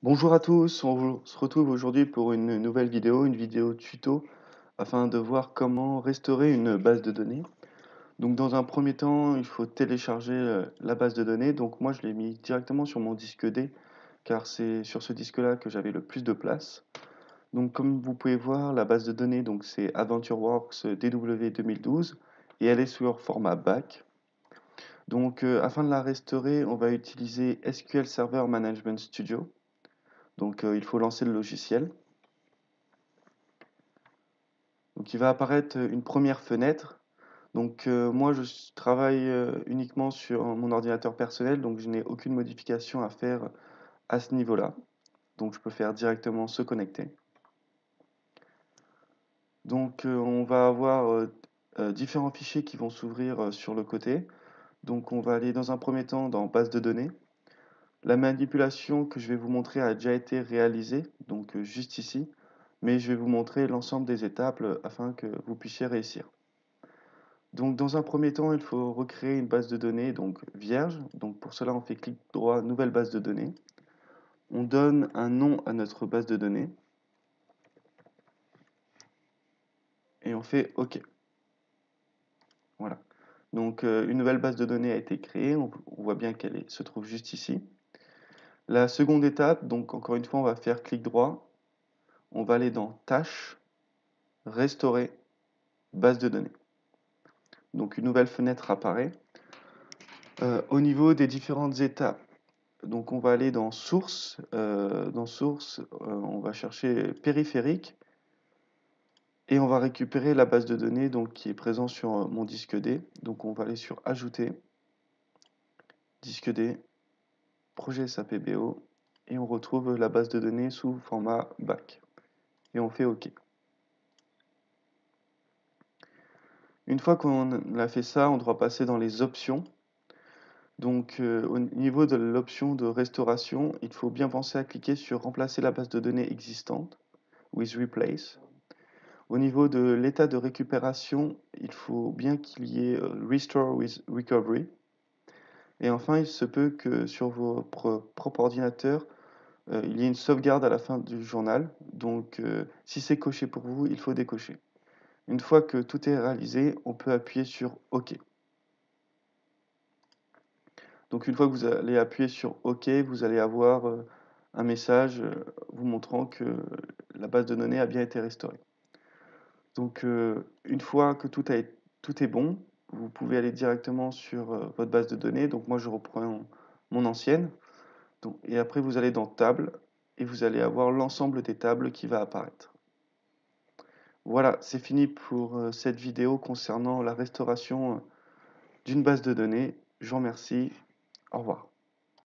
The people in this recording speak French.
Bonjour à tous, on se retrouve aujourd'hui pour une nouvelle vidéo, une vidéo tuto, afin de voir comment restaurer une base de données. Donc dans un premier temps, il faut télécharger la base de données. Donc moi je l'ai mis directement sur mon disque D, car c'est sur ce disque-là que j'avais le plus de place. Donc comme vous pouvez voir, la base de données, donc c'est AdventureWorks DW 2012, et elle est sur format BAC. Donc afin de la restaurer, on va utiliser SQL Server Management Studio. Donc il faut lancer le logiciel. Donc il va apparaître une première fenêtre. Donc moi travaille uniquement sur mon ordinateur personnel, donc je n'ai aucune modification à faire à ce niveau-là. Donc je peux faire directement se connecter. Donc on va avoir différents fichiers qui vont s'ouvrir sur le côté. Donc on va aller dans un premier temps dans base de données. La manipulation que je vais vous montrer a déjà été réalisée, donc juste ici. Mais je vais vous montrer l'ensemble des étapes afin que vous puissiez réussir. Donc, dans un premier temps, il faut recréer une base de données donc vierge. Donc, pour cela, on fait clic droit, nouvelle base de données. On donne un nom à notre base de données et on fait OK. Voilà. Donc, une nouvelle base de données a été créée. On voit bien qu'elle se trouve juste ici. La seconde étape, donc encore une fois, on va faire clic droit. On va aller dans Tâches, Restaurer, base de données. Donc, une nouvelle fenêtre apparaît. Au niveau des différentes étapes, donc on va aller dans Source. Dans Source, on va chercher Périphérique et on va récupérer la base de données donc, qui est présente sur mon disque D. Donc on va aller sur Ajouter, Disque D, Projet SAPBO et on retrouve la base de données sous format BAC. Et on fait OK. Une fois qu'on a fait ça, on doit passer dans les options. Donc au niveau de l'option de restauration, il faut bien penser à cliquer sur Remplacer la base de données existante, with Replace. Au niveau de l'état de récupération, il faut bien qu'il y ait Restore with Recovery. Et enfin, il se peut que sur votre propre ordinateur, il y ait une sauvegarde à la fin du journal. Donc, si c'est coché pour vous, il faut décocher. Une fois que tout est réalisé, on peut appuyer sur OK. Donc, une fois que vous allez appuyer sur OK, vous allez avoir un message vous montrant que la base de données a bien été restaurée. Donc, une fois que tout est bon, vous pouvez aller directement sur votre base de données. Donc, moi, je reprends mon ancienne. Donc, et après, vous allez dans Table et vous allez avoir l'ensemble des tables qui va apparaître. Voilà, c'est fini pour cette vidéo concernant la restauration d'une base de données. Je vous remercie. Au revoir.